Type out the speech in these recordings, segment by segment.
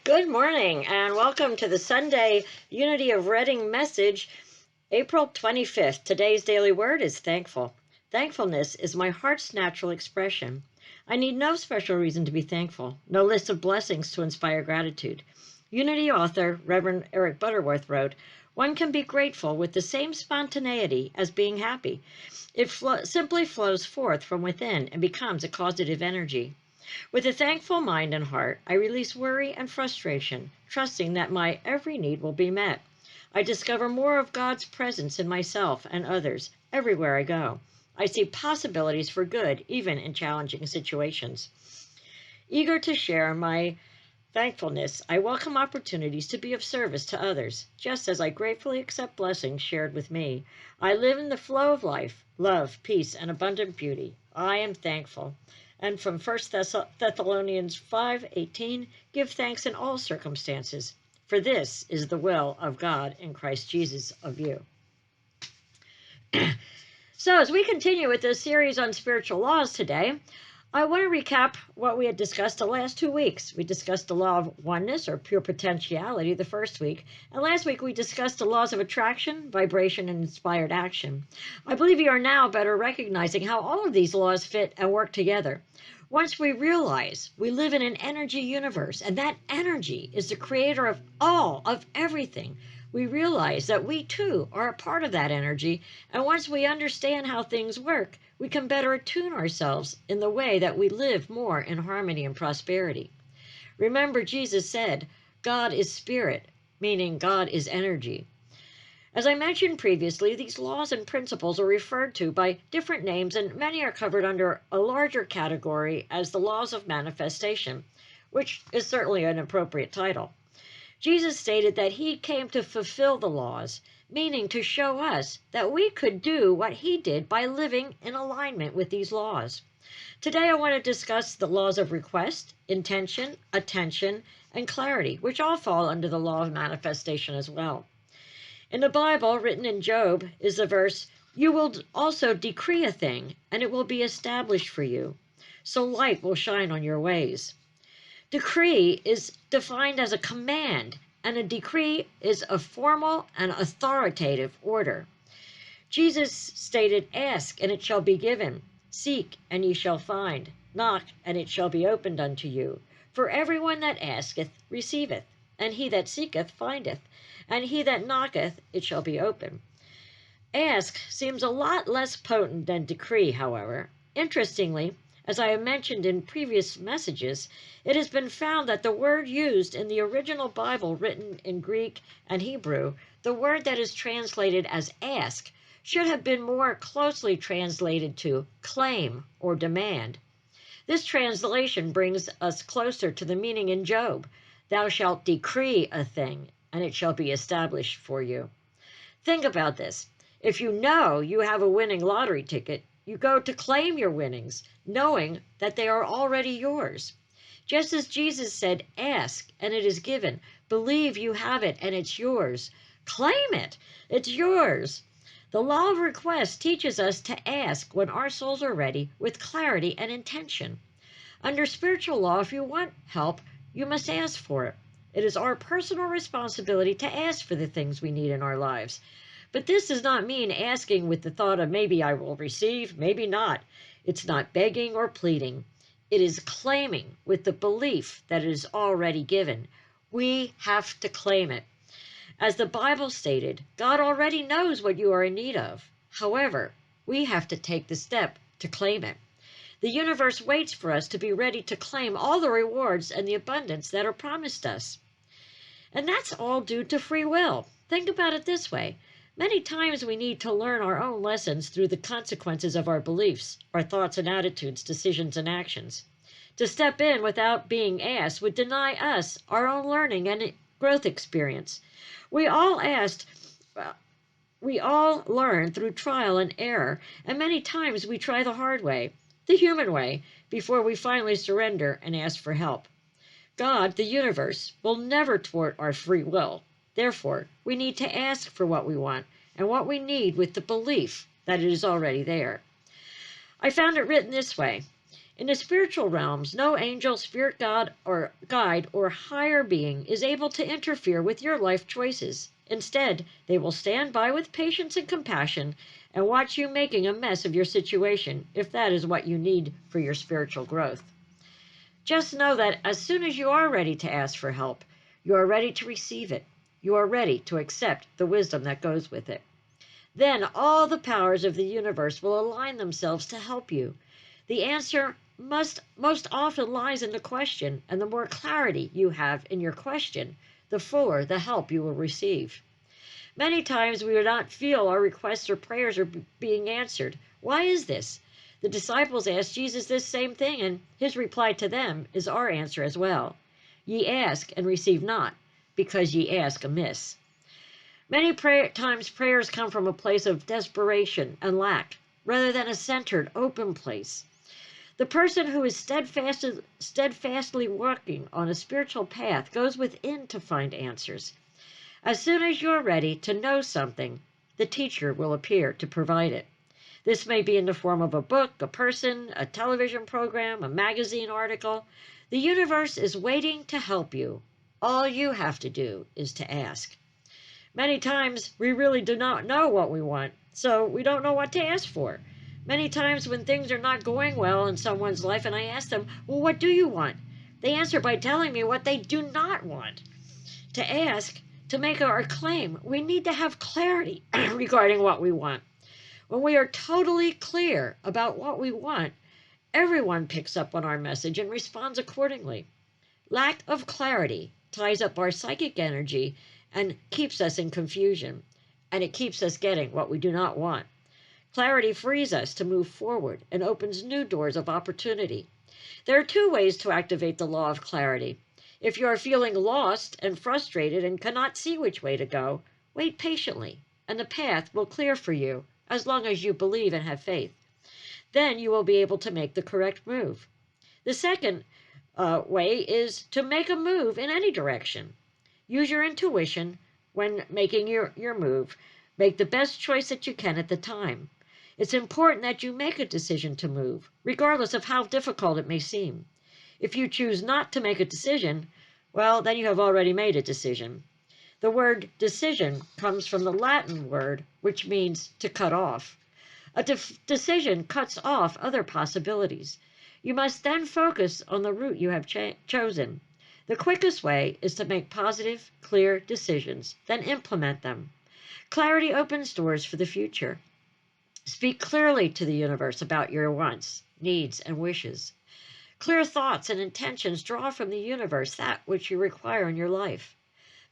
Good morning and welcome to the Sunday Unity of Reading message, April 25th. Today's daily word is thankful. Thankfulness is my heart's natural expression. I need no special reason to be thankful, no list of blessings to inspire gratitude. Unity author Reverend Eric Butterworth wrote, "One can be grateful with the same spontaneity as being happy. It simply flows forth from within and becomes a causative energy. With a thankful mind and heart, I release worry and frustration, trusting that my every need will be met. I discover more of God's presence in myself and others everywhere I go. I see possibilities for good, even in challenging situations. Eager to share my thankfulness, I welcome opportunities to be of service to others, just as I gratefully accept blessings shared with me. I live in the flow of life, love, peace, and abundant beauty. I am thankful." And from 1 Thessalonians 5:18, "Give thanks in all circumstances, for this is the will of God in Christ Jesus of you." So as we continue with this series on spiritual laws today, I want to recap what we had discussed the last 2 weeks. We discussed the law of oneness or pure potentiality the first week, and last week we discussed the laws of attraction, vibration, and inspired action. I believe you are now better recognizing how all of these laws fit and work together. Once we realize we live in an energy universe, and that energy is the creator of everything, we realize that we too are a part of that energy, and once we understand how things work, we can better attune ourselves in the way that we live more in harmony and prosperity. Remember, Jesus said, "God is spirit," meaning God is energy. As I mentioned previously, these laws and principles are referred to by different names, and many are covered under a larger category as the laws of manifestation, which is certainly an appropriate title. Jesus stated that he came to fulfill the laws, meaning to show us that we could do what he did by living in alignment with these laws. Today I want to discuss the laws of request, intention, attention, and clarity, which all fall under the law of manifestation as well. In the Bible, written in Job, is the verse, "You will also decree a thing, and it will be established for you. So light will shine on your ways." Decree is defined as a command, and a decree is a formal and authoritative order. Jesus stated, "Ask, and it shall be given. Seek, and ye shall find. Knock, and it shall be opened unto you. For everyone that asketh receiveth, and he that seeketh findeth, and he that knocketh it shall be opened." Ask seems a lot less potent than decree, however. Interestingly, as I have mentioned in previous messages, it has been found that the word used in the original Bible written in Greek and Hebrew, the word that is translated as ask, should have been more closely translated to claim or demand. This translation brings us closer to the meaning in Job, "Thou shalt decree a thing, and it shall be established for you." Think about this. If you know you have a winning lottery ticket, you go to claim your winnings, knowing that they are already yours. Just as Jesus said, "Ask, and it is given. Believe you have it, and it's yours." Claim it. It's yours. The law of request teaches us to ask when our souls are ready with clarity and intention. Under spiritual law, if you want help, you must ask for it. It is our personal responsibility to ask for the things we need in our lives. But this does not mean asking with the thought of maybe I will receive, maybe not. It's not begging or pleading. It is claiming with the belief that it is already given. We have to claim it. As the Bible stated, God already knows what you are in need of. However, we have to take the step to claim it. The universe waits for us to be ready to claim all the rewards and the abundance that are promised us. And that's all due to free will. Think about it this way. Many times we need to learn our own lessons through the consequences of our beliefs, our thoughts and attitudes, decisions and actions. To step in without being asked would deny us our own learning and growth experience. We all learn through trial and error, and many times we try the hard way, the human way, before we finally surrender and ask for help. God, the universe, will never thwart our free will. Therefore, we need to ask for what we want and what we need with the belief that it is already there. I found it written this way. In the spiritual realms, no angel, spirit god, or guide, or higher being is able to interfere with your life choices. Instead, they will stand by with patience and compassion and watch you making a mess of your situation, if that is what you need for your spiritual growth. Just know that as soon as you are ready to ask for help, you are ready to receive it. You are ready to accept the wisdom that goes with it. Then all the powers of the universe will align themselves to help you. The answer most often lies in the question, and the more clarity you have in your question, the fuller the help you will receive. Many times we do not feel our requests or prayers are being answered. Why is this? The disciples asked Jesus this same thing, and his reply to them is our answer as well. Ye ask and receive not, because ye ask amiss. Many times prayers come from a place of desperation and lack, rather than a centered, open place. The person who is steadfastly walking on a spiritual path goes within to find answers. As soon as you're ready to know something, the teacher will appear to provide it. This may be in the form of a book, a person, a television program, a magazine article. The universe is waiting to help you. All you have to do is to ask. Many times we really do not know what we want, so we don't know what to ask for. Many times when things are not going well in someone's life and I ask them, well, what do you want? They answer by telling me what they do not want. To ask, to make our claim, we need to have clarity regarding what we want. When we are totally clear about what we want, everyone picks up on our message and responds accordingly. Lack of clarity ties up our psychic energy and keeps us in confusion, and it keeps us getting what we do not want. Clarity frees us to move forward and opens new doors of opportunity. There are two ways to activate the law of clarity. If you are feeling lost and frustrated and cannot see which way to go, wait patiently, and the path will clear for you as long as you believe and have faith. Then you will be able to make the correct move. The second way is to make a move in any direction. Use your intuition when making your move. Make the best choice that you can at the time. It's important that you make a decision to move, regardless of how difficult it may seem. If you choose not to make a decision, well, then you have already made a decision. The word decision comes from the Latin word, which means to cut off. A decision cuts off other possibilities. You must then focus on the route you have chosen. The quickest way is to make positive, clear decisions, then implement them. Clarity opens doors for the future. Speak clearly to the universe about your wants, needs, and wishes. Clear thoughts and intentions draw from the universe that which you require in your life.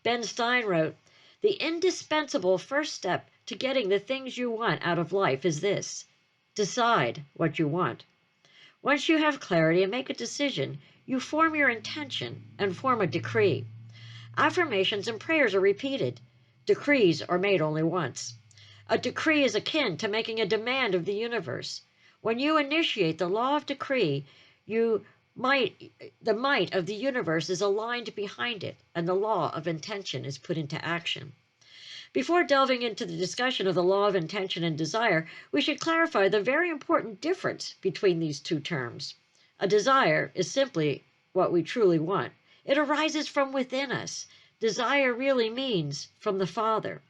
Ben Stein wrote, "The indispensable first step to getting the things you want out of life is this: decide what you want." Once you have clarity and make a decision, you form your intention and form a decree. Affirmations and prayers are repeated. Decrees are made only once. A decree is akin to making a demand of the universe. When you initiate the law of decree, the might of the universe is aligned behind it, and the law of intention is put into action. Before delving into the discussion of the law of intention and desire, we should clarify the very important difference between these two terms. A desire is simply what we truly want. It arises from within us. Desire really means from the Father.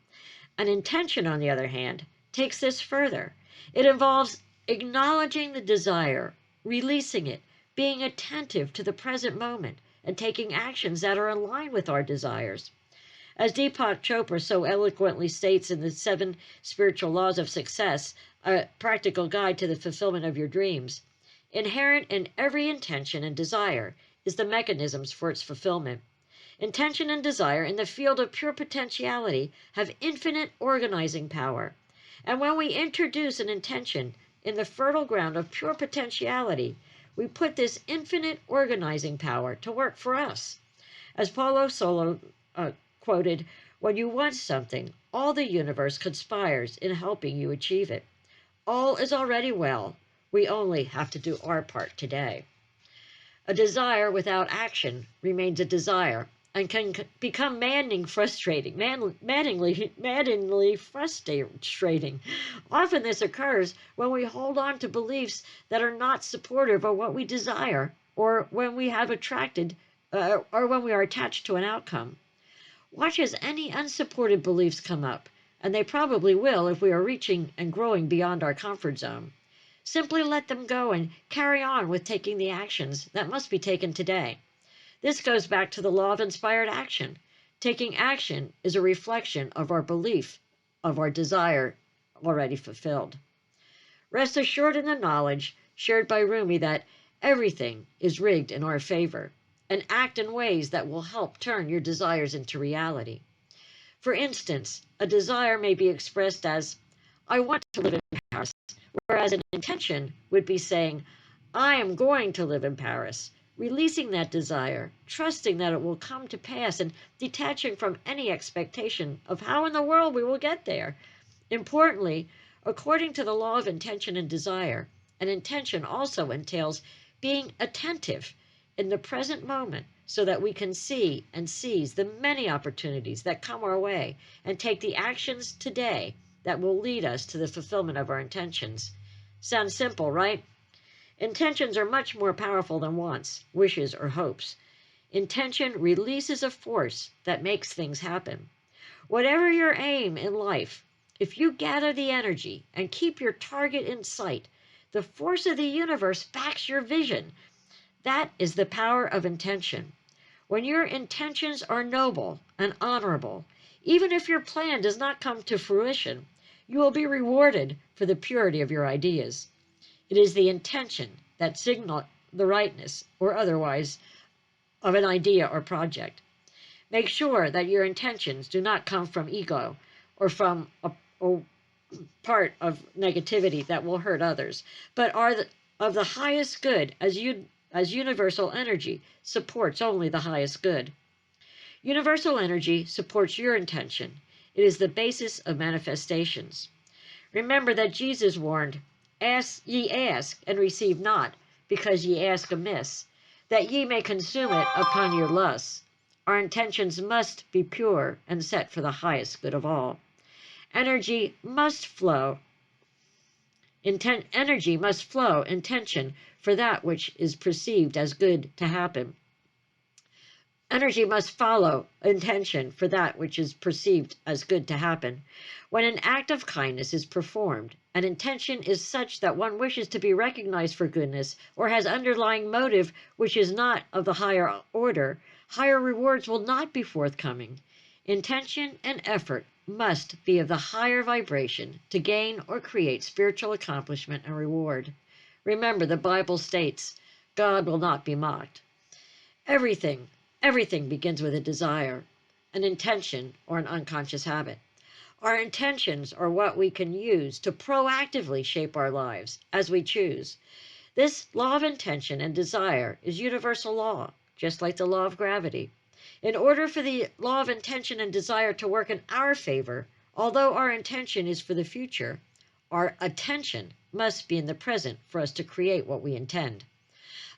An intention, on the other hand, takes this further. It involves acknowledging the desire, releasing it, being attentive to the present moment, and taking actions that are in line with our desires. As Deepak Chopra so eloquently states in the 7 Spiritual Laws of Success, a practical guide to the fulfillment of your dreams, inherent in every intention and desire is the mechanisms for its fulfillment. Intention and desire in the field of pure potentiality have infinite organizing power. And when we introduce an intention in the fertile ground of pure potentiality, we put this infinite organizing power to work for us. As Paulo Solo quoted, "When you want something, all the universe conspires in helping you achieve it. All is already well. We only have to do our part today." A desire without action remains a desire, and can become maddeningly frustrating. Often this occurs when we hold on to beliefs that are not supportive of what we desire, or when we have or when we are attached to an outcome. Watch as any unsupported beliefs come up, and they probably will if we are reaching and growing beyond our comfort zone. Simply let them go and carry on with taking the actions that must be taken today. This goes back to the law of inspired action. Taking action is a reflection of our belief, of our desire already fulfilled. Rest assured in the knowledge shared by Rumi that everything is rigged in our favor, and act in ways that will help turn your desires into reality. For instance, a desire may be expressed as, I want to live in Paris, whereas an intention would be saying, I am going to live in Paris, releasing that desire, trusting that it will come to pass, and detaching from any expectation of how in the world we will get there. Importantly, according to the law of intention and desire, an intention also entails being attentive in the present moment so that we can see and seize the many opportunities that come our way and take the actions today that will lead us to the fulfillment of our intentions. Sounds simple, right? Intentions are much more powerful than wants, wishes, or hopes. Intention releases a force that makes things happen. Whatever your aim in life, if you gather the energy and keep your target in sight, the force of the universe backs your vision. That is the power of intention. When your intentions are noble and honorable, even if your plan does not come to fruition, you will be rewarded for the purity of your ideas. It is the intention that signals the rightness or otherwise of an idea or project. Make sure that your intentions do not come from ego or from a part of negativity that will hurt others, but are of the highest good, as universal energy supports only the highest good. Universal energy supports your intention. It is the basis of manifestations. Remember that Jesus warned, ye ask and receive not, because ye ask amiss, that ye may consume it upon your lusts. Our intentions must be pure and set for the highest good of all. Energy must flow, intention for that which is perceived as good to happen. Energy must follow intention for that which is perceived as good to happen. When an act of kindness is performed, an intention is such that one wishes to be recognized for goodness or has underlying motive which is not of the higher order, higher rewards will not be forthcoming. Intention and effort must be of the higher vibration to gain or create spiritual accomplishment and reward. Remember, the Bible states, God will not be mocked. Everything begins with a desire, an intention, or an unconscious habit. Our intentions are what we can use to proactively shape our lives as we choose. This law of intention and desire is universal law, just like the law of gravity. In order for the law of intention and desire to work in our favor, although our intention is for the future, our attention must be in the present for us to create what we intend.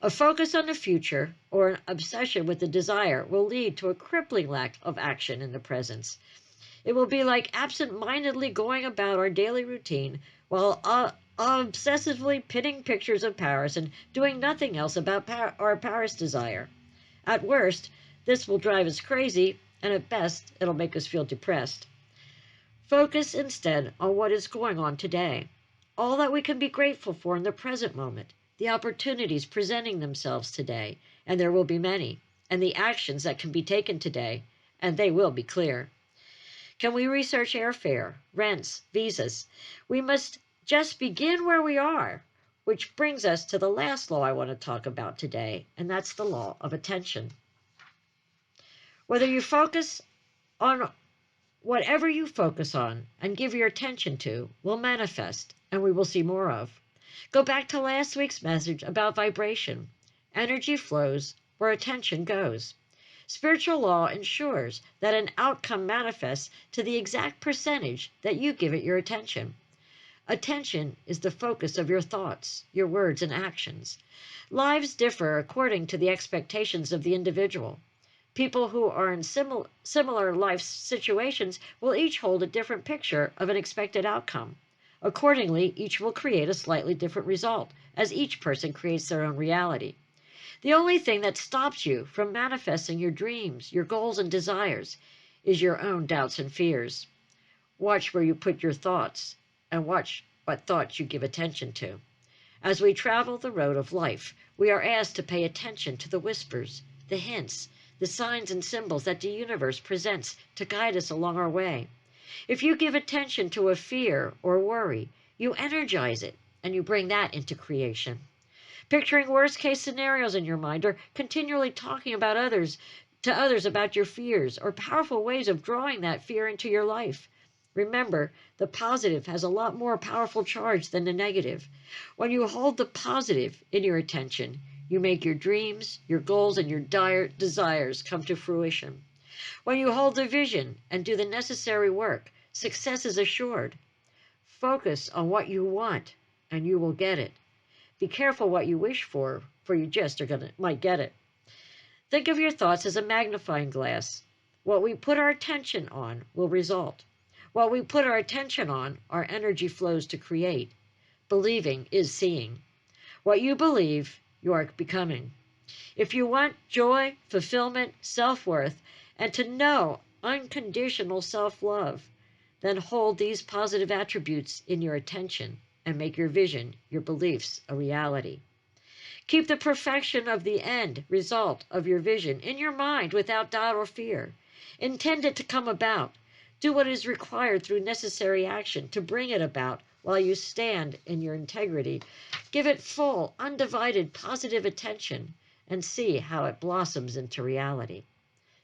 A focus on the future or an obsession with the desire will lead to a crippling lack of action in the present. It will be like absent-mindedly going about our daily routine while obsessively pinning pictures of Paris and doing nothing else about our Paris desire. At worst, this will drive us crazy, and at best, it'll make us feel depressed. Focus instead on what is going on today, all that we can be grateful for in the present moment, the opportunities presenting themselves today, and there will be many, and the actions that can be taken today, and they will be clear. Can we research airfare, rents, visas? We must just begin where we are, which brings us to the last law I want to talk about today, and that's the law of attention. Whatever you focus on and give your attention to will manifest, and we will see more of. Go back to last week's message about vibration. Energy flows where attention goes. Spiritual law ensures that an outcome manifests to the exact percentage that you give it your attention. Attention is the focus of your thoughts, your words, and actions. Lives differ according to the expectations of the individual. People who are in similar life situations will each hold a different picture of an expected outcome. Accordingly, each will create a slightly different result, as each person creates their own reality. The only thing that stops you from manifesting your dreams, your goals, and desires is your own doubts and fears. Watch where you put your thoughts, and watch what thoughts you give attention to. As we travel the road of life, we are asked to pay attention to the whispers, the hints, the signs and symbols that the universe presents to guide us along our way. If you give attention to a fear or worry, you energize it, and you bring that into creation. Picturing worst-case scenarios in your mind, or continually talking about others about your fears, or powerful ways of drawing that fear into your life. Remember, the positive has a lot more powerful charge than the negative. When you hold the positive in your attention, you make your dreams, your goals, and your dire desires come to fruition. When you hold the vision and do the necessary work, success is assured. Focus on what you want, and you will get it. Be careful what you wish for you just might get it. Think of your thoughts as a magnifying glass. What we put our attention on will result. What we put our attention on, our energy flows to create. Believing is seeing. What you believe, you are becoming. If you want joy, fulfillment, self-worth, and to know unconditional self-love, then hold these positive attributes in your attention and make your vision, your beliefs, a reality. Keep the perfection of the end result of your vision in your mind without doubt or fear. Intend it to come about. Do what is required through necessary action to bring it about while you stand in your integrity. Give it full, undivided, positive attention and see how it blossoms into reality.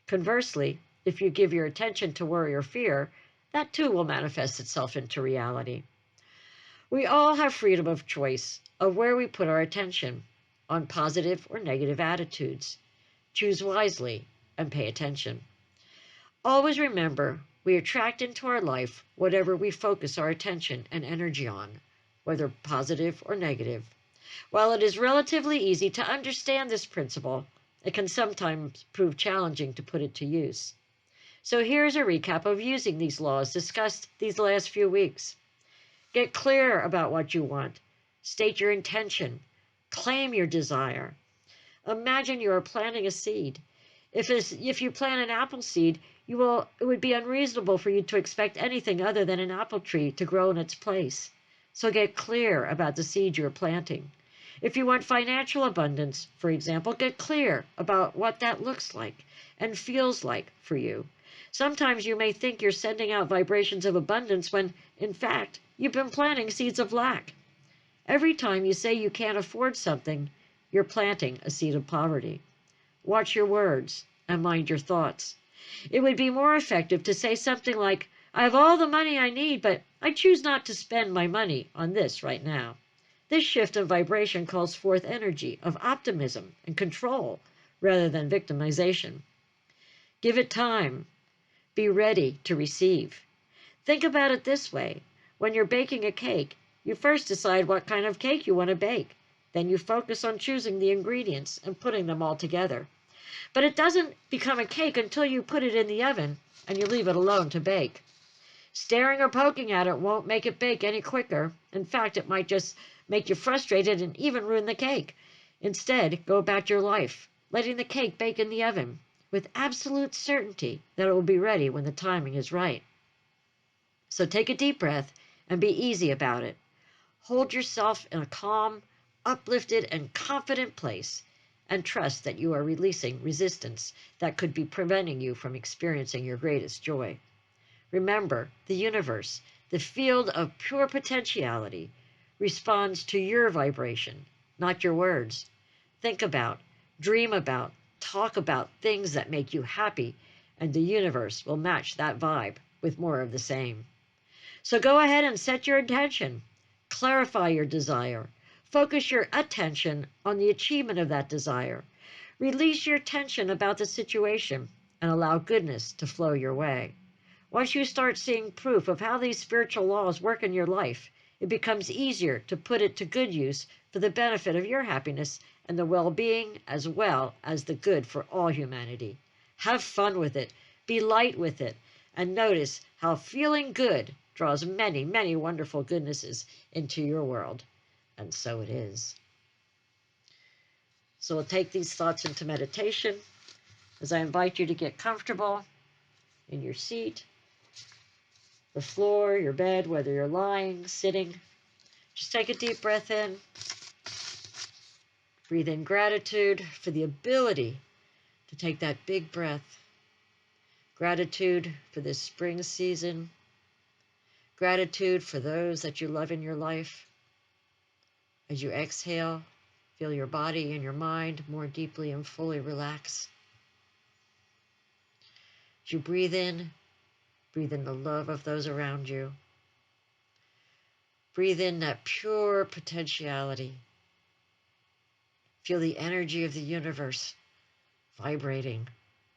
Conversely, if you give your attention to worry or fear, that too will manifest itself into reality. We all have freedom of choice of where we put our attention, on positive or negative attitudes. Choose wisely and pay attention. Always remember, we attract into our life whatever we focus our attention and energy on, whether positive or negative. While it is relatively easy to understand this principle, it can sometimes prove challenging to put it to use. So here's a recap of using these laws discussed these last few weeks. Get clear about what you want. State your intention. Claim your desire. Imagine you are planting a seed. If you plant an apple seed, it would be unreasonable for you to expect anything other than an apple tree to grow in its place. So get clear about the seed you're planting. If you want financial abundance, for example, get clear about what that looks like and feels like for you. Sometimes you may think you're sending out vibrations of abundance when, in fact, you've been planting seeds of lack. Every time you say you can't afford something, you're planting a seed of poverty. Watch your words and mind your thoughts. It would be more effective to say something like, I have all the money I need, but I choose not to spend my money on this right now. This shift in vibration calls forth energy of optimism and control rather than victimization. Give it time. Be ready to receive. Think about it this way. When you're baking a cake, you first decide what kind of cake you want to bake. Then you focus on choosing the ingredients and putting them all together. But it doesn't become a cake until you put it in the oven and you leave it alone to bake. Staring or poking at it won't make it bake any quicker. In fact, it might just make you frustrated and even ruin the cake. Instead, go about your life, letting the cake bake in the oven, with absolute certainty that it will be ready when the timing is right. So take a deep breath and be easy about it. Hold yourself in a calm, uplifted, and confident place, and trust that you are releasing resistance that could be preventing you from experiencing your greatest joy. Remember, the universe, the field of pure potentiality, responds to your vibration, not your words. Think about, dream about, talk about things that make you happy, and the universe will match that vibe with more of the same. So go ahead and set your intention. Clarify your desire. Focus your attention on the achievement of that desire. Release your tension about the situation and allow goodness to flow your way. Once you start seeing proof of how these spiritual laws work in your life, it becomes easier to put it to good use for the benefit of your happiness and the well-being as well as the good for all humanity. Have fun with it. Be light with it. And notice how feeling good draws many, many wonderful goodnesses into your world. And so it is. So we'll take these thoughts into meditation as I invite you to get comfortable in your seat, the floor, your bed, whether you're lying, sitting. Just take a deep breath in. Breathe in gratitude for the ability to take that big breath. Gratitude for this spring season. Gratitude for those that you love in your life. As you exhale, feel your body and your mind more deeply and fully relax. As you breathe in the love of those around you. Breathe in that pure potentiality. Feel the energy of the universe vibrating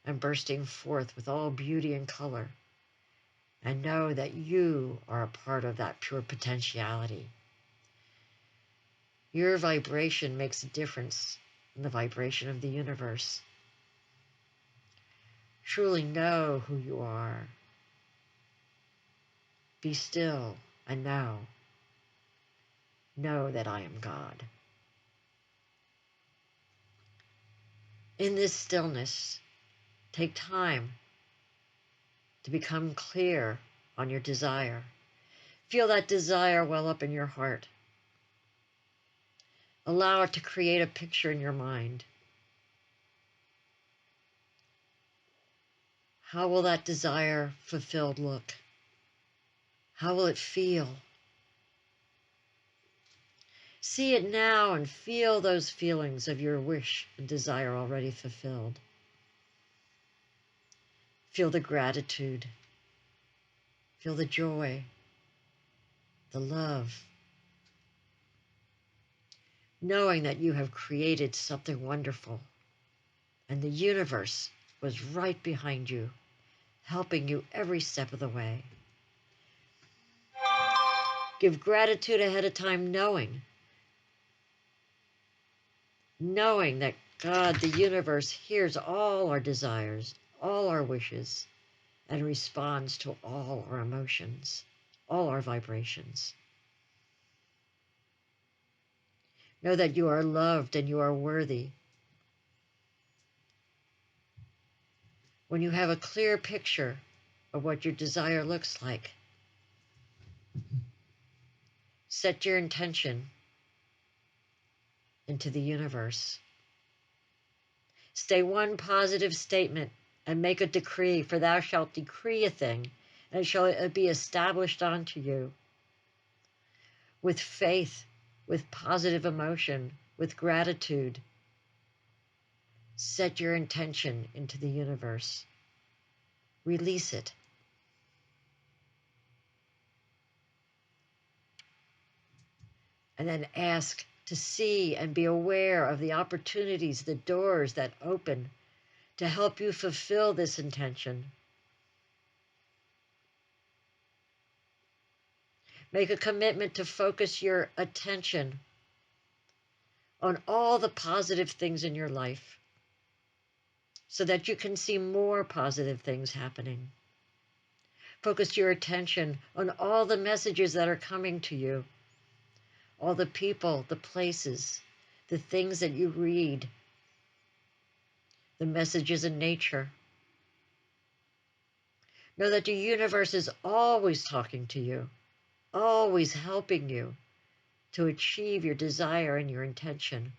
and bursting forth with all beauty and color. And know that you are a part of that pure potentiality. Your vibration makes a difference in the vibration of the universe. Truly know who you are. Be still and know. Know that I am God. In this stillness, take time to become clear on your desire. Feel that desire well up in your heart. Allow it to create a picture in your mind. How will that desire fulfilled look? How will it feel? See it now and feel those feelings of your wish and desire already fulfilled. Feel the gratitude. Feel the joy, the love, knowing that you have created something wonderful and the universe was right behind you, helping you every step of the way. Give gratitude ahead of time, knowing that God, the universe, hears all our desires, all our wishes, and responds to all our emotions, all our vibrations. Know that you are loved and you are worthy. When you have a clear picture of what your desire looks like, set your intention into the universe. Say one positive statement and make a decree, for thou shalt decree a thing, and it shall be established unto you. With faith, with positive emotion, with gratitude, set your intention into the universe. Release it. And then ask to see and be aware of the opportunities, the doors that open to help you fulfill this intention. Make a commitment to focus your attention on all the positive things in your life so that you can see more positive things happening. Focus your attention on all the messages that are coming to you, all the people, the places, the things that you read, the messages in nature. Know that the universe is always talking to you, always helping you to achieve your desire and your intention.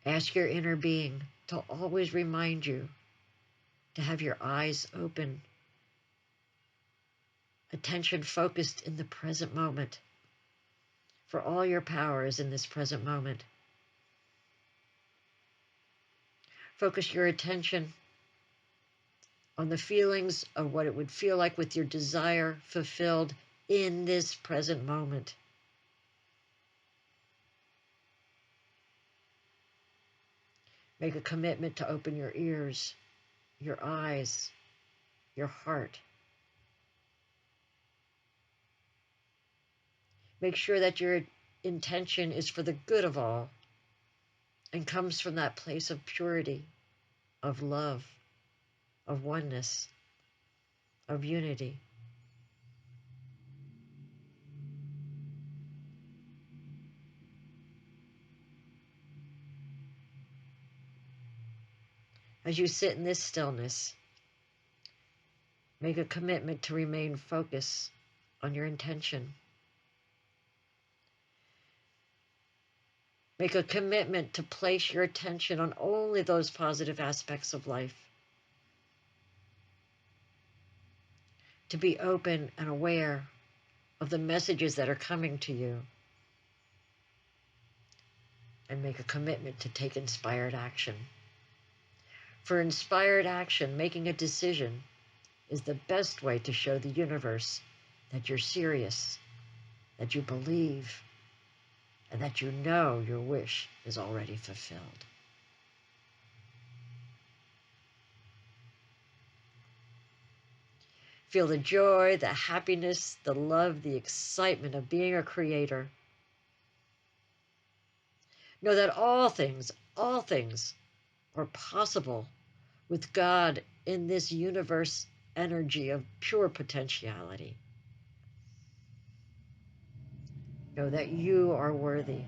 Ask your inner being to always remind you to have your eyes open, attention focused in the present moment, for all your power is in this present moment. Focus your attention on the feelings of what it would feel like with your desire fulfilled in this present moment. Make a commitment to open your ears, your eyes, your heart. Make sure that your intention is for the good of all. and comes from that place of purity, of love, of oneness, of unity. As you sit in this stillness, make a commitment to remain focused on your intention. Make a commitment to place your attention on only those positive aspects of life. To be open and aware of the messages that are coming to you. And make a commitment to take inspired action. For inspired action, making a decision is the best way to show the universe that you're serious, that you believe, and that you know your wish is already fulfilled. Feel the joy, the happiness, the love, the excitement of being a creator. Know that all things are possible with God in this universe energy of pure potentiality. Know that you are worthy.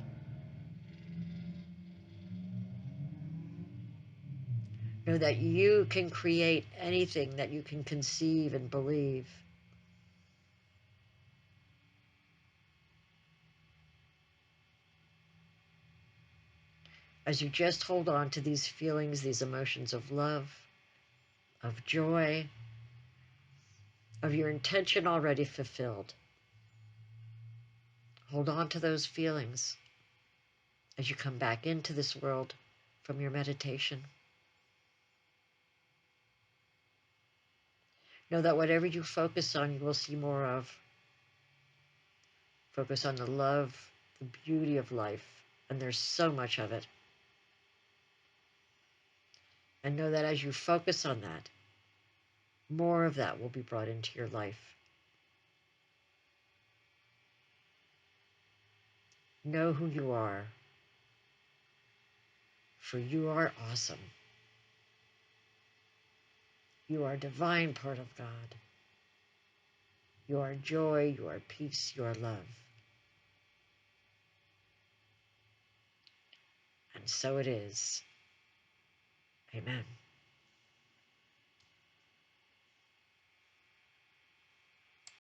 Know that you can create anything that you can conceive and believe. As you just hold on to these feelings, these emotions of love, of joy, of your intention already fulfilled. Hold on to those feelings as you come back into this world from your meditation. Know that whatever you focus on, you will see more of. Focus on the love, the beauty of life, and there's so much of it. And know that as you focus on that, more of that will be brought into your life. Know who you are, for you are awesome. You are a divine part of God. You are joy, you are peace, you are love. And so it is. Amen.